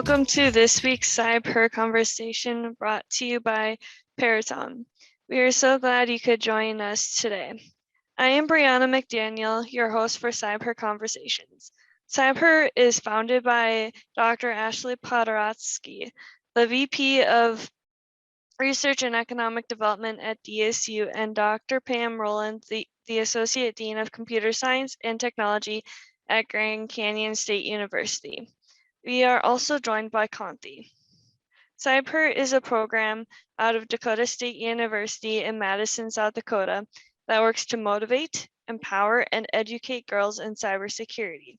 Welcome to this week's CybHER conversation brought to you by Peraton. We are so glad you could join us today. I am Brianna McDaniel, your host for CybHER Conversations. CybHER is founded by Dr. Ashley Podorotsky, the VP of Research and Economic Development at DSU, and Dr. Pam Rowland, the Associate Dean of Computer Science and Technology at Grand Canyon State University. We are also joined by Conti. CybHER is a program out of Dakota State University in Madison, South Dakota, that works to motivate, empower, and educate girls in cybersecurity.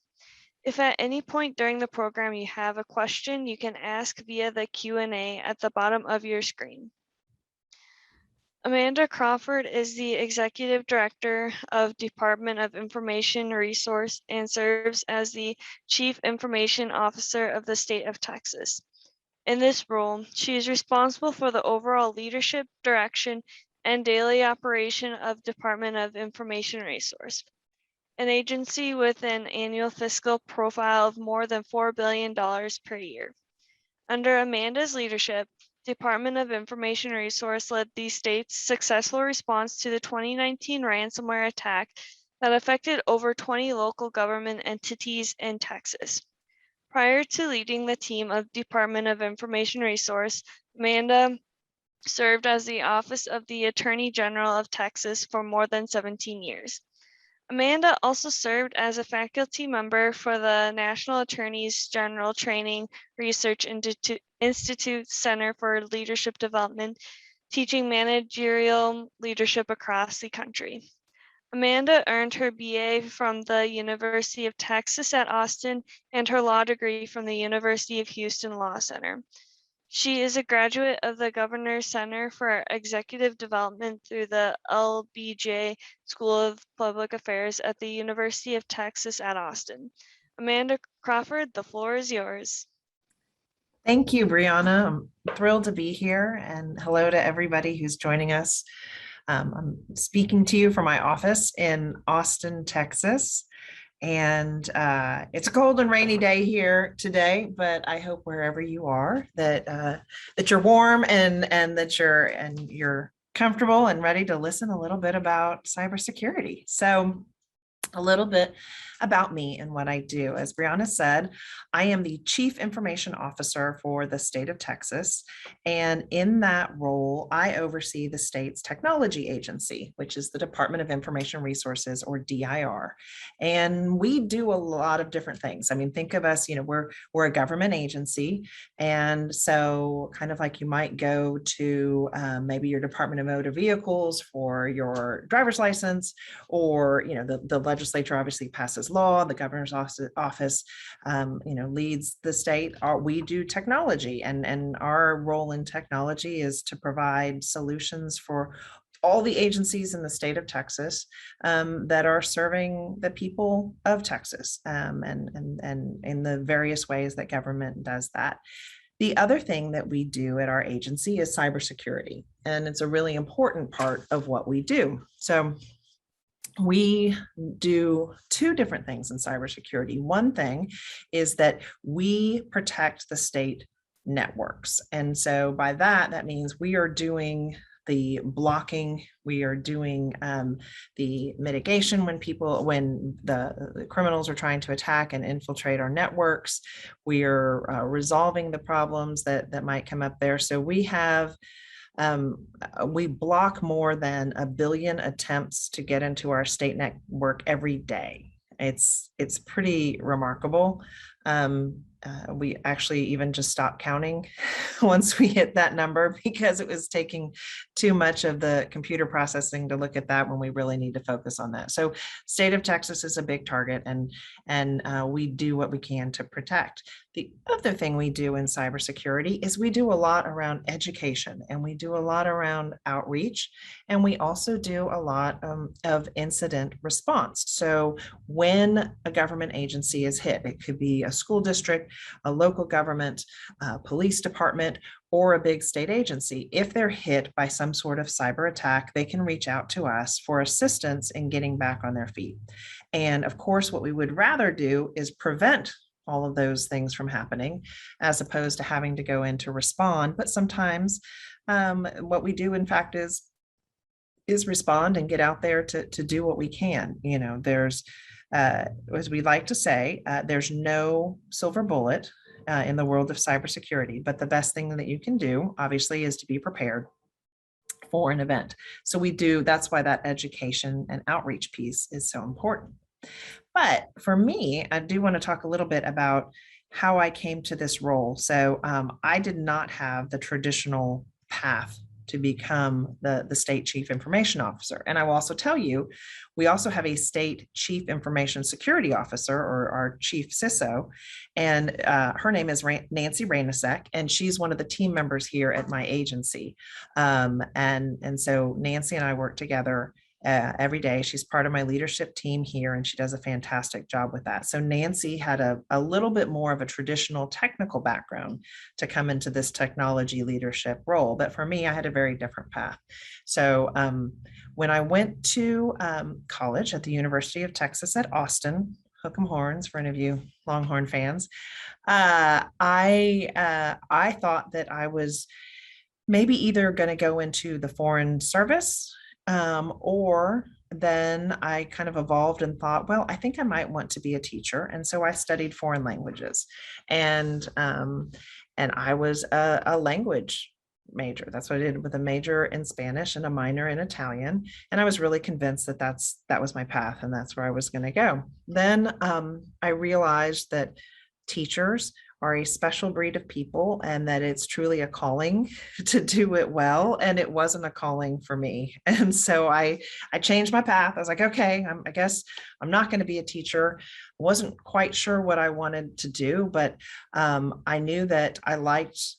If at any point during the program you have a question, you can ask via the Q&A at the bottom of your screen. Amanda Crawford is the Executive Director of Department of Information Resource and serves as the Chief Information Officer of the state of Texas. In this role, she is responsible for the overall leadership, direction, and daily operation of Department of Information Resource, an agency with an annual fiscal profile of more than $4 billion per year. Under Amanda's leadership, Department of Information Resource led the state's successful response to the 2019 ransomware attack that affected over 20 local government entities in Texas. Prior to leading the team of Department of Information Resource, Amanda served as the Office of the Attorney General of Texas for more than 17 years. Amanda also served as a faculty member for the National Attorneys General Training Research Institute Center for Leadership Development, teaching managerial leadership across the country. Amanda earned her BA from the University of Texas at Austin and her law degree from the University of Houston Law Center. She is a graduate of the Governor's Center for Executive Development through the LBJ School of Public Affairs at the University of Texas at Austin. Amanda Crawford, the floor is yours. Thank you, Brianna. I'm thrilled to be here, and hello to everybody who's joining us. I'm speaking to you from my office in Austin, Texas. And it's a cold and rainy day here today, but I hope wherever you are that you're warm and that you're comfortable and ready to listen a little bit about cybersecurity. So a little bit about me and what I do. As Brianna said, I am the Chief Information Officer for the state of Texas. And in that role, I oversee the state's technology agency, which is the Department of Information Resources, or DIR. And we do a lot of different things. I mean, think of us, we're a government agency. And so kind of like you might go to maybe your Department of Motor Vehicles for your driver's license, or, the legislature obviously passes law, the governor's office, leads the state. We do technology, and our role in technology is to provide solutions for all the agencies in the state of Texas that are serving the people of Texas, and in the various ways that government does that. The other thing that we do at our agency is cybersecurity, and it's a really important part of what we do. So we do two different things in cybersecurity. One thing is that we protect the state networks. And so by that means we are doing the blocking, we are doing the mitigation when the criminals are trying to attack and infiltrate our networks. We are resolving the problems that might come up there. So we block more than 1 billion attempts to get into our state network every day. It's pretty remarkable. We actually even just stopped counting once we hit that number, because it was taking too much of the computer processing to look at that when we really need to focus on that. So state of Texas is a big target, and we do what we can to protect. The other thing we do in cybersecurity is we do a lot around education, and we do a lot around outreach, and we also do a lot of incident response. So when a government agency is hit, it could be a school district, a local government, a police department, or a big state agency. If they're hit by some sort of cyber attack, they can reach out to us for assistance in getting back on their feet. And of course, what we would rather do is prevent all of those things from happening, as opposed to having to go in to respond. But sometimes what we do, in fact, is respond and get out there to do what we can. You know, there's, as we like to say, there's no silver bullet in the world of cybersecurity, but the best thing that you can do, obviously, is to be prepared for an event. So that's why that education and outreach piece is so important. But for me, I do want to talk a little bit about how I came to this role. So I did not have the traditional path to become the state chief information officer. And I will also tell you, we also have a state chief information security officer, or our chief CISO, and her name is Nancy Ranisek, and she's one of the team members here at my agency. And so Nancy and I work together every day. She's part of my leadership team here, and she does a fantastic job with that. So Nancy had a little bit more of a traditional technical background to come into this technology leadership role. But for me, I had a very different path. So when I went to college at the University of Texas at Austin, hook 'em horns for any of you Longhorn fans, I thought that I was maybe either going to go into the foreign service, or then I kind of evolved and thought, well, I think I might want to be a teacher. And so I studied foreign languages, and I was a language major. That's what I did, with a major in Spanish and a minor in Italian. And I was really convinced that that was my path, and that's where I was going to go. Then I realized that teachers are a special breed of people, and that it's truly a calling to do it well. And it wasn't a calling for me. And so I changed my path. I was like, okay, I guess I'm not going to be a teacher. Wasn't quite sure what I wanted to do, but I knew that I liked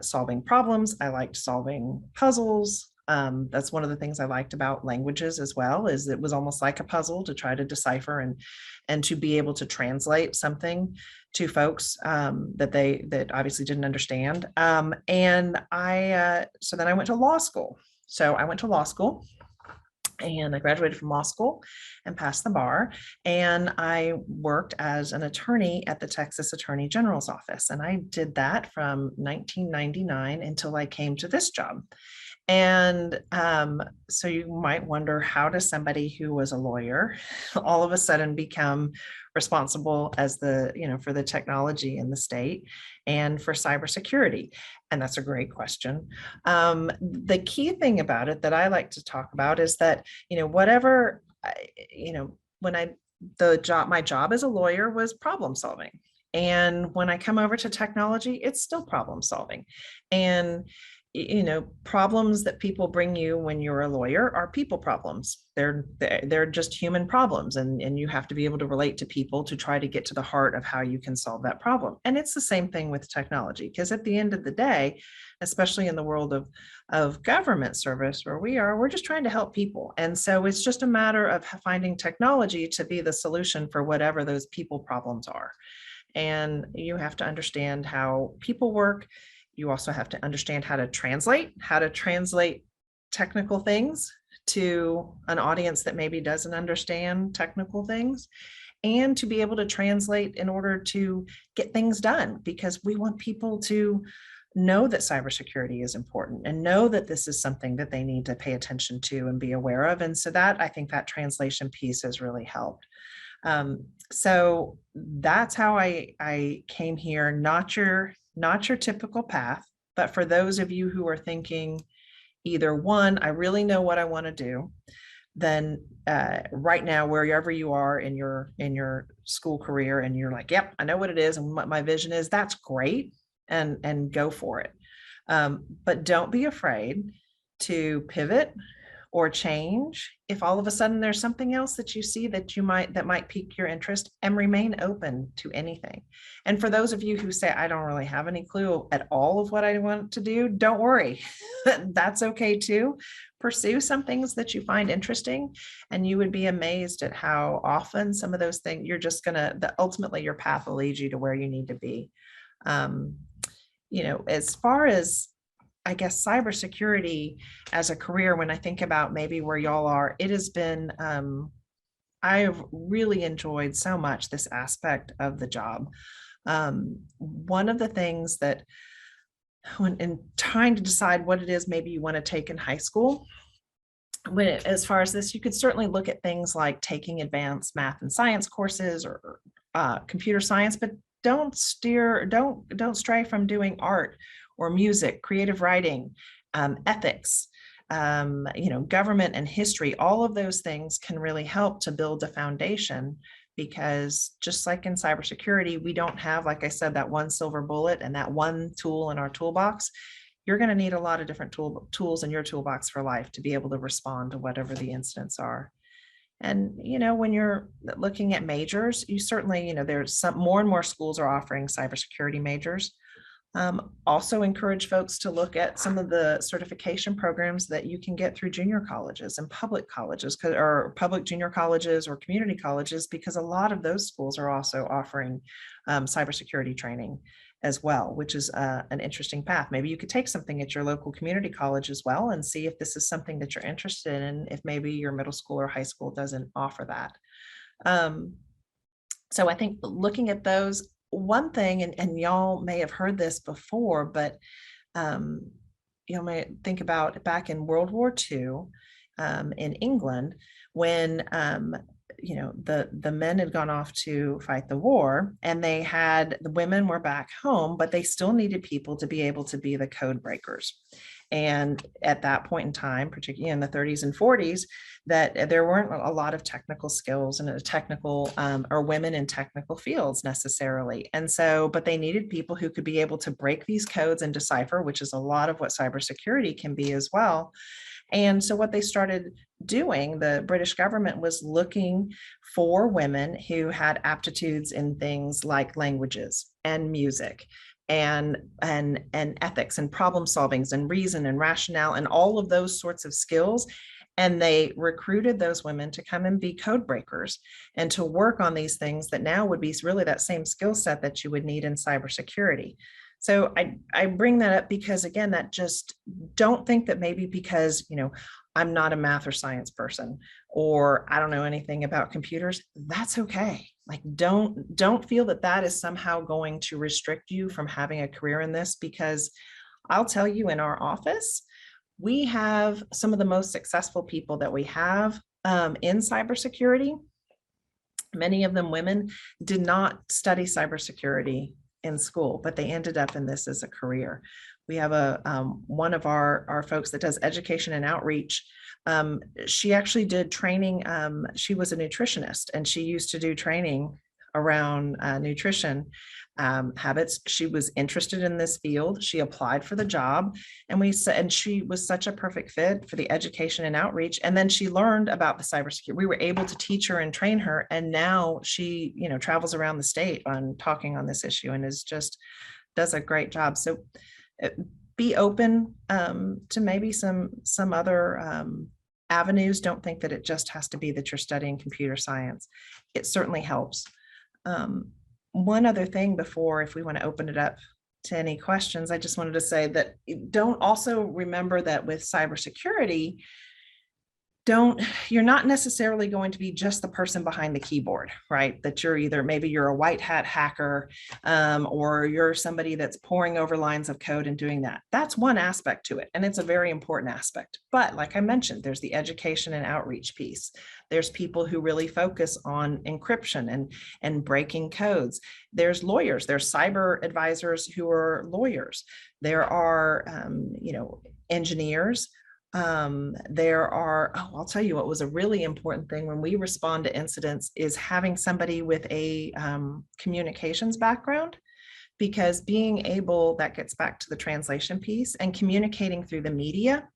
solving problems. I liked solving puzzles. That's one of the things I liked about languages as well, is it was almost like a puzzle to try to decipher and to be able to translate something to folks that obviously didn't understand. And so then I went to law school. So I went to law school, and I graduated from law school and passed the bar. And I worked as an attorney at the Texas Attorney General's office. And I did that from 1999 until I came to this job. And so you might wonder, how does somebody who was a lawyer all of a sudden become responsible as for the technology in the state and for cybersecurity? And that's a great question. The key thing about it that I like to talk about is that, my job as a lawyer was problem solving. And when I come over to technology, it's still problem solving. And problems that people bring you when you're a lawyer are people problems. They're just human problems, and you have to be able to relate to people to try to get to the heart of how you can solve that problem. And it's the same thing with technology, because at the end of the day, especially in the world of government service where we're just trying to help people. And so it's just a matter of finding technology to be the solution for whatever those people problems are. And you have to understand how people work. You also have to understand how to translate technical things to an audience that maybe doesn't understand technical things, and to be able to translate in order to get things done, because we want people to know that cybersecurity is important and know that this is something that they need to pay attention to and be aware of. And so I think that translation piece has really helped. So that's how I came here. Not your typical path, but for those of you who are thinking, either one, I really know what I want to do, then right now, wherever you are in your school career, and you're like, yep, I know what it is and what my vision is, that's great, and go for it. But don't be afraid to pivot or change if all of a sudden there's something else that you see that might pique your interest, and remain open to anything. And for those of you who say, I don't really have any clue at all of what I want to do, don't worry. That's okay too. Pursue some things that you find interesting, and you would be amazed at how often some of those things, ultimately your path will lead you to where you need to be. As far as, I guess, cybersecurity as a career, when I think about maybe where y'all are, it has been, I've really enjoyed so much this aspect of the job. One of the things that when in trying to decide what it is maybe you want to take in high school, as far as this, you could certainly look at things like taking advanced math and science courses or computer science, but don't stray from doing art or music, creative writing, ethics, government and history. All of those things can really help to build a foundation, because just like in cybersecurity, we don't have, like I said, that one silver bullet and that one tool in our toolbox. You're going to need a lot of different tools in your toolbox for life to be able to respond to whatever the incidents are. And, when you're looking at majors, you certainly, there's some more and more schools are offering cybersecurity majors. Also encourage folks to look at some of the certification programs that you can get through junior colleges and public colleges, or public junior colleges or community colleges, because a lot of those schools are also offering cybersecurity training as well, which is an interesting path. Maybe you could take something at your local community college as well and see if this is something that you're interested in, if maybe your middle school or high school doesn't offer that. So I think looking at those, one thing, and y'all may have heard this before, but you may think about back in World War II in England, when the men had gone off to fight the war, and the women were back home, but they still needed people to be able to be the code breakers. And at that point in time, particularly in the 30s and 40s, that there weren't a lot of technical skills and or women in technical fields necessarily. And so, but they needed people who could be able to break these codes and decipher, which is a lot of what cybersecurity can be as well. And so what they started doing, the British government was looking for women who had aptitudes in things like languages and music and ethics and problem solvings and reason and rationale and all of those sorts of skills. And they recruited those women to come and be code breakers and to work on these things that now would be really that same skill set that you would need in cybersecurity. So I bring that up because, again, that just don't think that maybe because, I'm not a math or science person, or I don't know anything about computers, that's okay. Like, don't feel that that is somehow going to restrict you from having a career in this, because I'll tell you, in our office, we have some of the most successful people that we have in cybersecurity. Many of them women, did not study cybersecurity in school, but they ended up in this as a career. We have one of our folks that does education and outreach. She actually did training. She was a nutritionist, and she used to do training around nutrition habits. She was interested in this field. She applied for the job, and she was such a perfect fit for the education and outreach. And then she learned about the cybersecurity. We were able to teach her and train her, and now she, travels around the state on talking on this issue, and does a great job. So be open to maybe some other avenues. Don't think that it just has to be that you're studying computer science. It certainly helps. One other thing before, if we want to open it up to any questions, I just wanted to say that don't also remember that with cybersecurity, you're not necessarily going to be just the person behind the keyboard, right? That maybe you're a white hat hacker, or you're somebody that's poring over lines of code and doing that. That's one aspect to it, and it's a very important aspect. But like I mentioned, there's the education and outreach piece. There's people who really focus on encryption and breaking codes. There's lawyers, there's cyber advisors who are lawyers. There are, engineers. I'll tell you what was a really important thing when we respond to incidents is having somebody with a communications background, because that gets back to the translation piece and communicating through the media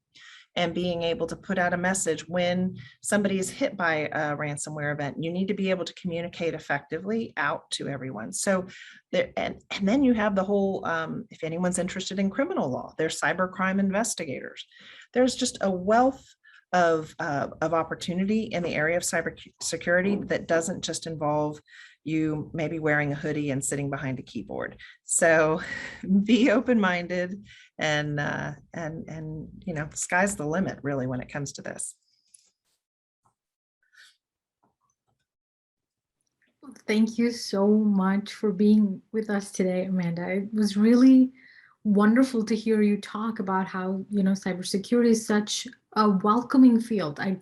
and being able to put out a message when somebody is hit by a ransomware event. You need to be able to communicate effectively out to everyone. So and then you have the whole, if anyone's interested in criminal law, there's cybercrime investigators. There's just a wealth of opportunity in the area of cybersecurity that doesn't just involve you maybe wearing a hoodie and sitting behind a keyboard. So be open-minded, and the sky's the limit really when it comes to this. Thank you so much for being with us today, Amanda. It was really wonderful to hear you talk about how, cybersecurity is such a welcoming field. I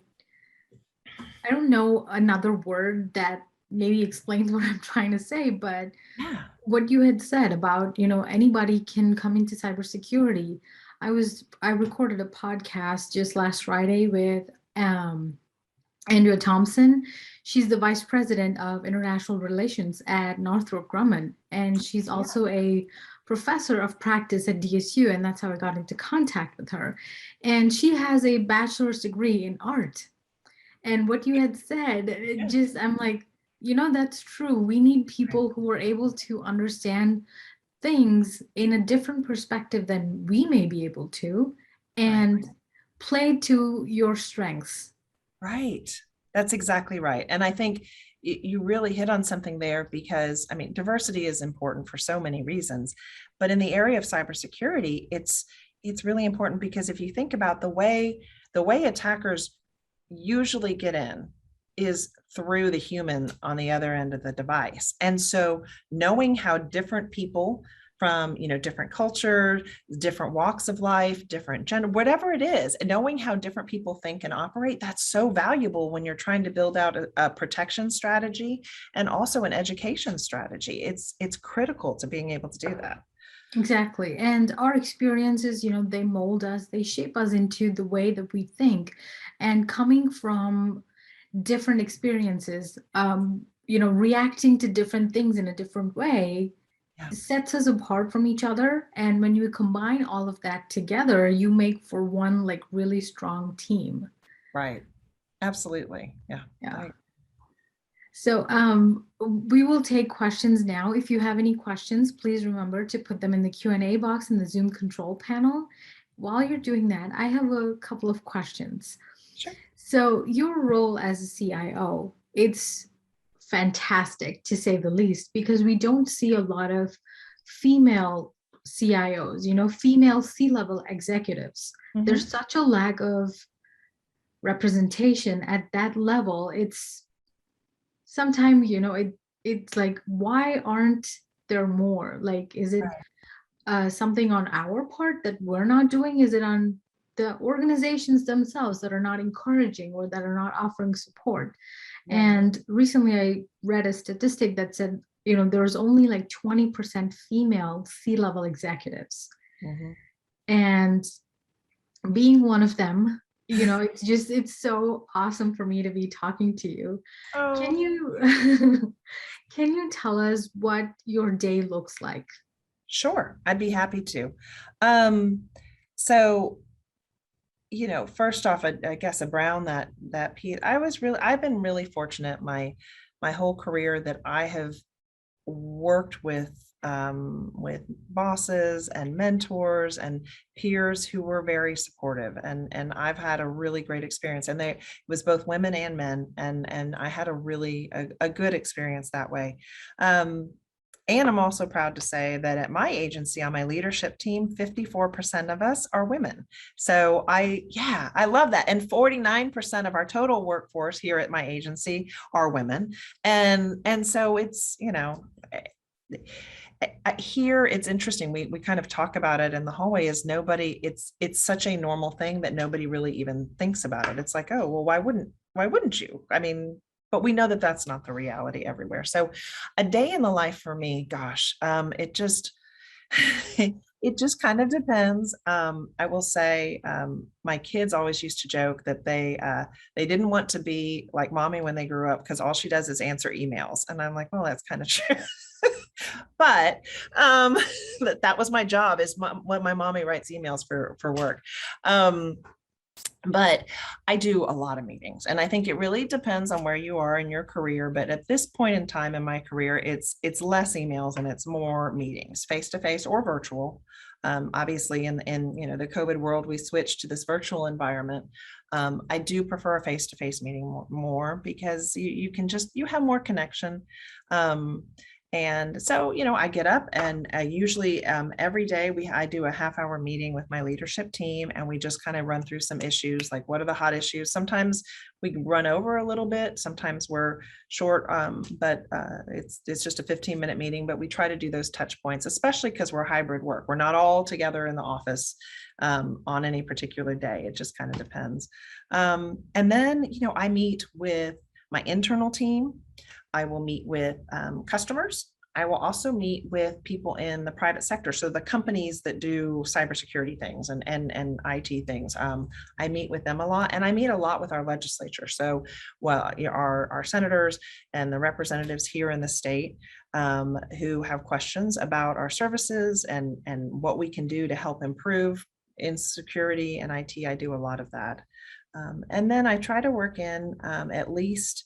don't know another word that maybe explains what I'm trying to say, but Yeah. what you had said about, anybody can come into cybersecurity. I recorded a podcast just last Friday with Andrea Thompson. She's the vice president of international relations at Northrop Grumman, and she's Yeah. also a professor of practice at DSU, and that's how I got into contact with her. And she has a bachelor's degree in art. And what you had said, Yeah. I'm like, that's true. We need people who are able to understand things in a different perspective than we may be able to, Right. and play to your strengths. Right. That's exactly right. And I think you really hit on something there because, I mean, diversity is important for so many reasons, but in the area of cybersecurity, it's really important because if you think about the way attackers usually get in is through the human on the other end of the device. And so knowing how different people from different culture, different walks of life, different gender, whatever it is, and knowing how different people think and operate, that's so valuable when you're trying to build out a protection strategy and also an education strategy. It's critical to being able to do that. Exactly. And our experiences, they mold us, they shape us into the way that we think. And coming from different experiences, reacting to different things in a different way Yeah. sets us apart from each other. And when you combine all of that together, you make for one like really strong team. Right. Absolutely. Yeah. Yeah. So we will take questions now. If you have any questions, please remember to put them in the Q&A box in the Zoom control panel. While you're doing that, I have a couple of questions. Sure. So your role as a CIO, it's fantastic to say the least, because we don't see a lot of female CIOs, female C-level executives. Mhm. There's such a lack of representation at that level. It's sometimes it's like, why aren't there more? Like, is it something on our part that we're not doing? Is it on the organizations themselves that are not encouraging or that are not offering support? Yeah. And recently I read a statistic that said there's only like 20% female C-level executives. Mhm. And being one of them, it's so awesome for me to be talking to you. Oh, Can you can you tell us what your day looks like? sure. I'd be happy to. Um, so, first off, I guess around that piece, I've been really fortunate my whole career that I have worked with bosses and mentors and peers who were very supportive, and I've had a really great experience, and it was both women and men, and I had a good experience that way. And I'm also proud to say that at my agency, on my leadership team, 54% of us are women. So I love that. And 49% of our total workforce here at my agency are women. And so it's, here it's interesting. We kind of talk about it in the hallway as it's such a normal thing that nobody really even thinks about it. It's like, oh, well, why wouldn't you? I mean, but we know that that's not the reality everywhere. So a day in the life for me, gosh, it just it just kind of depends. I will say, my kids always used to joke that they didn't want to be like mommy when they grew up because all she does is answer emails, and I'm like, well, that's kind of true. But that was my job, is when my mommy writes emails for work. But I do a lot of meetings, and I think it really depends on where you are in your career. But at this point in time in my career, it's less emails and it's more meetings, face to face or virtual. Obviously, in the COVID world, we switched to this virtual environment. I do prefer a face to face meeting more because you have more connection. And so, I get up and usually every day I do a half-hour meeting with my leadership team, and we just kind of run through some issues, like what are the hot issues. Sometimes we run over a little bit, sometimes we're short, but it's just a 15-minute meeting, but we try to do those touch points, especially because we're hybrid work. We're not all together in the office on any particular day. It just kind of depends. And then, I meet with my internal team. I will meet with customers. I will also meet with people in the private sector. So the companies that do cybersecurity things and IT things, I meet with them a lot, and I meet a lot with our legislature. So, well, our senators and the representatives here in the state who have questions about our services and what we can do to help improve in security and IT. I do a lot of that. And then I try to work in at least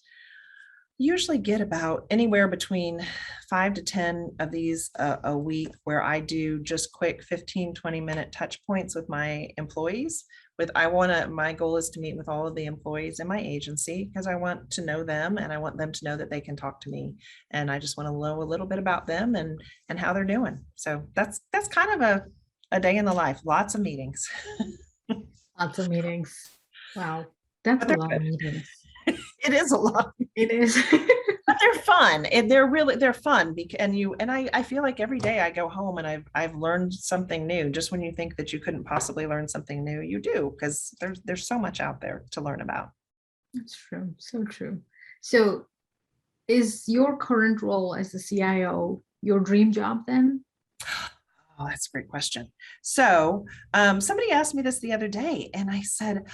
usually get about anywhere between 5 to 10 of these a week, where I do just quick 15-20-minute touch points with my employees. My goal is to meet with all of the employees in my agency, because I want to know them and I want them to know that they can talk to me. And I just want to know a little bit about them and how they're doing. So that's kind of a day in the life, lots of meetings. Lots of meetings. Wow, that's a lot of meetings. It is a lot. It is. But they're fun, and they're fun. And I feel like every day I go home and I've learned something new. Just when you think that you couldn't possibly learn something new, you do, because there's so much out there to learn about. That's true. So true. So is your current role as the CIO your dream job then? Oh, that's a great question. So somebody asked me this the other day, and I said,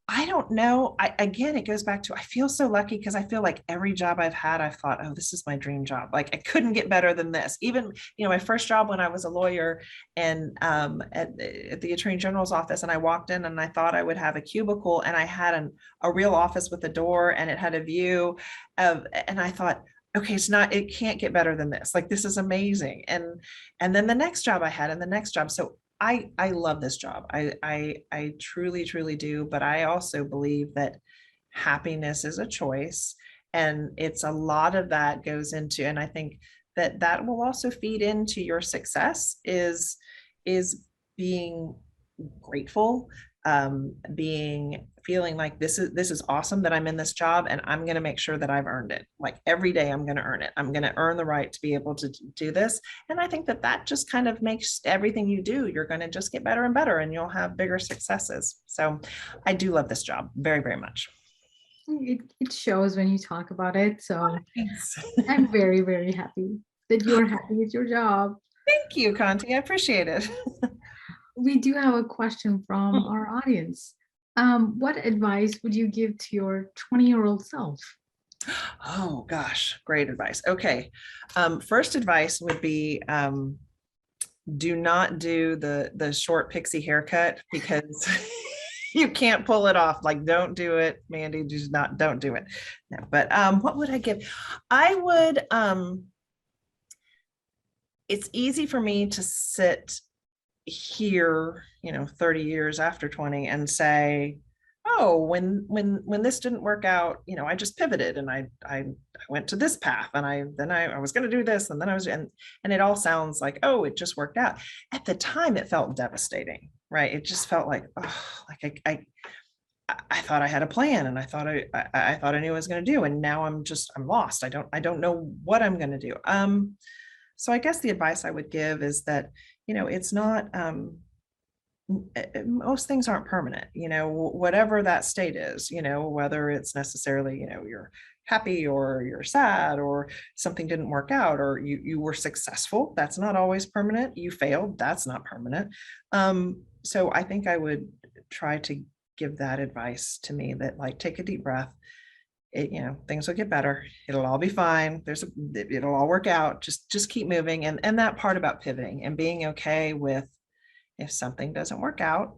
I don't know. Again, it goes back to, I feel so lucky, because I feel like every job I've had, I've thought, oh, this is my dream job. Like, I couldn't get better than this. Even, my first job when I was a lawyer and at the Attorney General's office, and I walked in and I thought I would have a cubicle, and I had a real office with a door, and it had a view and I thought, okay, it can't get better than this. Like, this is amazing. And then the next job I had, and the next job. So I love this job. I truly, truly do. But I also believe that happiness is a choice, and it's a lot of that goes into, and I think that will also feed into your success is being grateful, feeling like this is awesome that I'm in this job, and I'm going to make sure that I've earned it. Like, every day I'm going to earn it. I'm going to earn the right to be able to do this. And I think that just kind of makes everything you do, you're going to just get better and better, and you'll have bigger successes. So I do love this job very, very much. It shows when you talk about it. So I'm very, very happy that you're happy with your job. Thank you, Conti. I appreciate it. We do have a question from our audience. What advice would you give to your 20-year-old self? Oh gosh, great advice. Okay. First advice would be, do not do the short pixie haircut, because you can't pull it off. Like, don't do it, Mandy. Don't do it. No, but what would I give? I would, it's easy for me to sit here, 30 years after 20 and say, oh, when this didn't work out, I just pivoted and I went to this path, and I was going to do this, and then and it all sounds like, oh, it just worked out. At the time, it felt devastating, right? It just felt like, oh, like I thought I had a plan, and I thought I knew what I was going to do, and now I'm lost. I don't know what I'm going to do. So I guess the advice I would give is that, it's not, most things aren't permanent, whatever that state is, whether it's necessarily, you're happy or you're sad or something didn't work out, or you were successful. That's not always permanent. You failed. That's not permanent. So I think I would try to give that advice to me, that, like, take a deep breath. Things will get better. It'll all be fine. It'll all work out. Just keep moving. And that part about pivoting and being okay with, if something doesn't work out,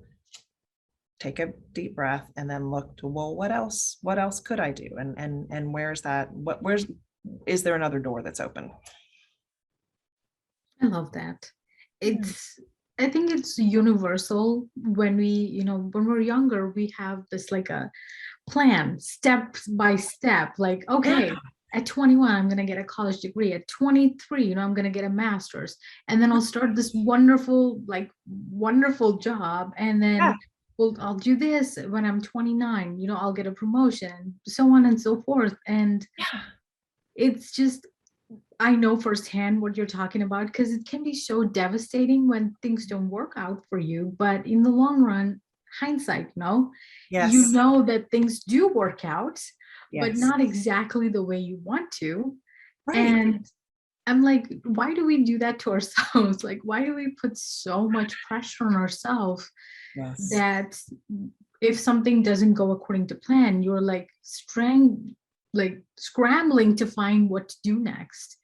take a deep breath and then look to, well, what else could I do? And is there another door that's open? I love that. I think it's universal. When when we're younger, we have this, like, a plan, step by step, like, okay, at 21, I'm going to get a college degree. At 23, I'm going to get a master's. And then I'll start this wonderful job. And then I'll do this when I'm 29, I'll get a promotion, so on and so forth. And it's just, I know firsthand what you're talking about, because it can be so devastating when things don't work out for you. But in the long run, hindsight, you know that things do work out, but not exactly the way you want to. Right. And I'm like, why do we do that to ourselves? Like, why do we put so much pressure on ourselves that if something doesn't go according to plan, you're like scrambling to find what to do next?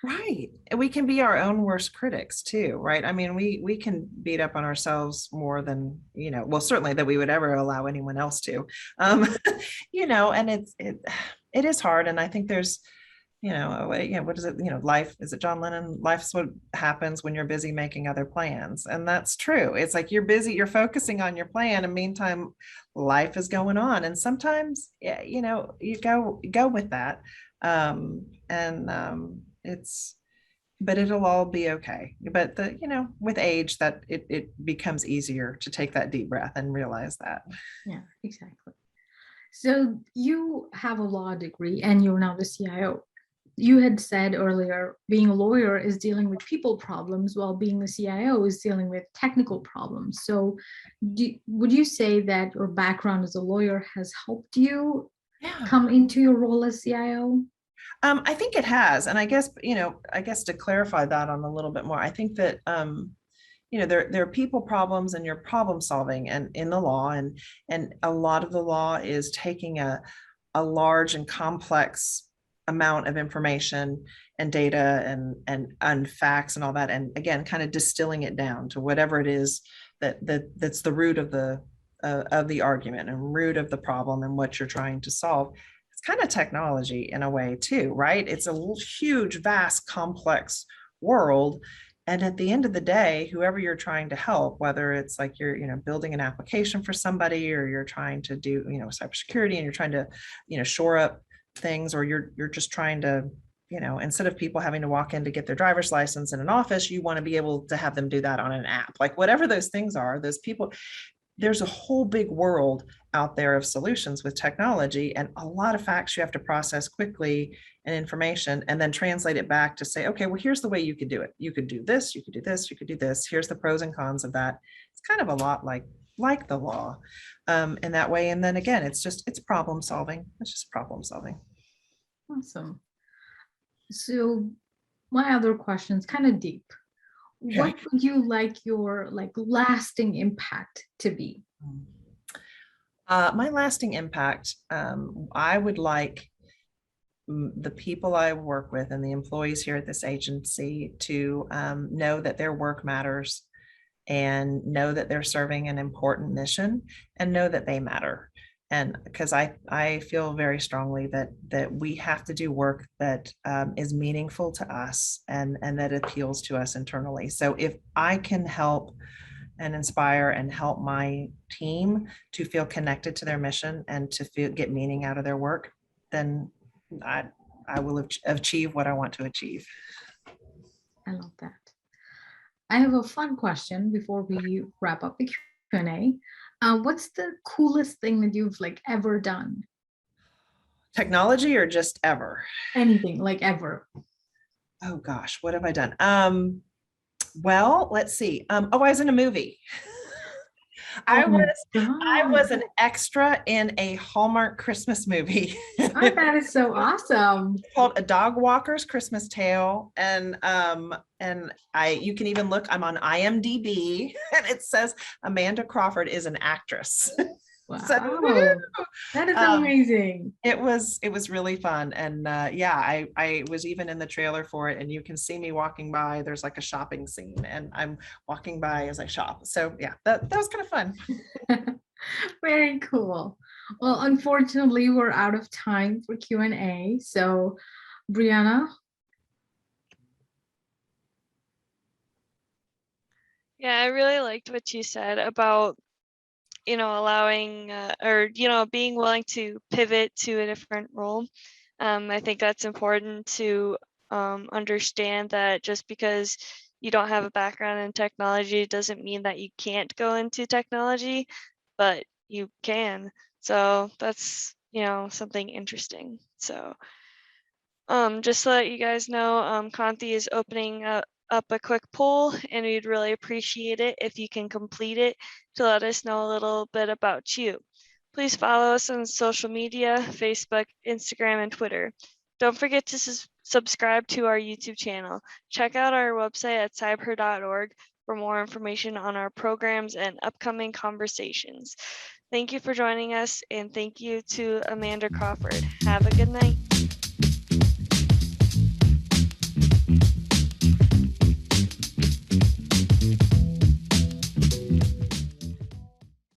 Right. And we can be our own worst critics too, right? I mean, we can beat up on ourselves more than, well, certainly that we would ever allow anyone else to, and it is hard. And I think there's, what is it? Life, is it John Lennon? Life's what happens when you're busy making other plans. And that's true. It's like you're busy, you're focusing on your plan, and meantime, life is going on. And sometimes, you go with that. But it'll all be okay. But with age, that it becomes easier to take that deep breath and realize that. Yeah, exactly. So you have a law degree and you're now the CIO. You had said earlier, being a lawyer is dealing with people problems, while being the CIO is dealing with technical problems. So would you say that your background as a lawyer has helped you come into your role as CIO? I think it has. And I guess to clarify that on a little bit more, I think that, there are people problems and you're problem solving and in the law, and a lot of the law is taking a large and complex amount of information and data and facts and all that. And again, kind of distilling it down to whatever it is that's the root of the argument and root of the problem and what you're trying to solve. It's kind of technology in a way too, right? It's a huge, vast, complex world. And at the end of the day, whoever you're trying to help, whether it's like you're, building an application for somebody, or you're trying to do, cybersecurity, and you're trying to, shore up things, or you're just trying to, instead of people having to walk in to get their driver's license in an office, you want to be able to have them do that on an app. Like whatever those things are, those people, there's a whole big world out there of solutions with technology, and a lot of facts you have to process quickly and information, and then translate it back to say, okay, well, here's the way you could do it. You could do this, you could do this, you could do this. Here's the pros and cons of that. It's kind of a lot like the law in that way. And then again, it's problem solving. It's just problem solving. Awesome. So my other question is kind of deep. What would you like your lasting impact to be? My lasting impact, I would like the people I work with and the employees here at this agency to know that their work matters, and know that they're serving an important mission, and know that they matter. And because I feel very strongly that we have to do work that is meaningful to us and that appeals to us internally. So if I can help and inspire and help my team to feel connected to their mission and to get meaning out of their work, then I will achieve what I want to achieve. I love that. I have a fun question before we wrap up the Q&A. What's the coolest thing that you've ever done? Technology or just ever? Anything, ever. Oh gosh, what have I done? Well, let's see. I was in a movie. I was an extra in a Hallmark Christmas movie. Oh, that is so awesome. It's called A Dog Walker's Christmas Tale. And you can even look, I'm on IMDb, and it says Amanda Crawford is an actress. Wow. So, that is amazing. It was really fun. And I was even in the trailer for it, and you can see me walking by. There's a shopping scene, and I'm walking by as I shop. So yeah, that was kind of fun. Very cool. Well, unfortunately, we're out of time for Q&A. So Brianna. Yeah, I really liked what you said about allowing or being willing to pivot to a different role. I think that's important to understand that just because you don't have a background in technology doesn't mean that you can't go into technology, but you can. So that's, something interesting. So just to let you guys know, Conti is opening up a quick poll, and we'd really appreciate it if you can complete it to let us know a little bit about you. Please follow us on social media, Facebook, Instagram, and Twitter. Don't forget to subscribe to our YouTube channel. Check out our website at cyber.org for more information on our programs and upcoming conversations. Thank you for joining us, and thank you to Amanda Crawford. Have a good night.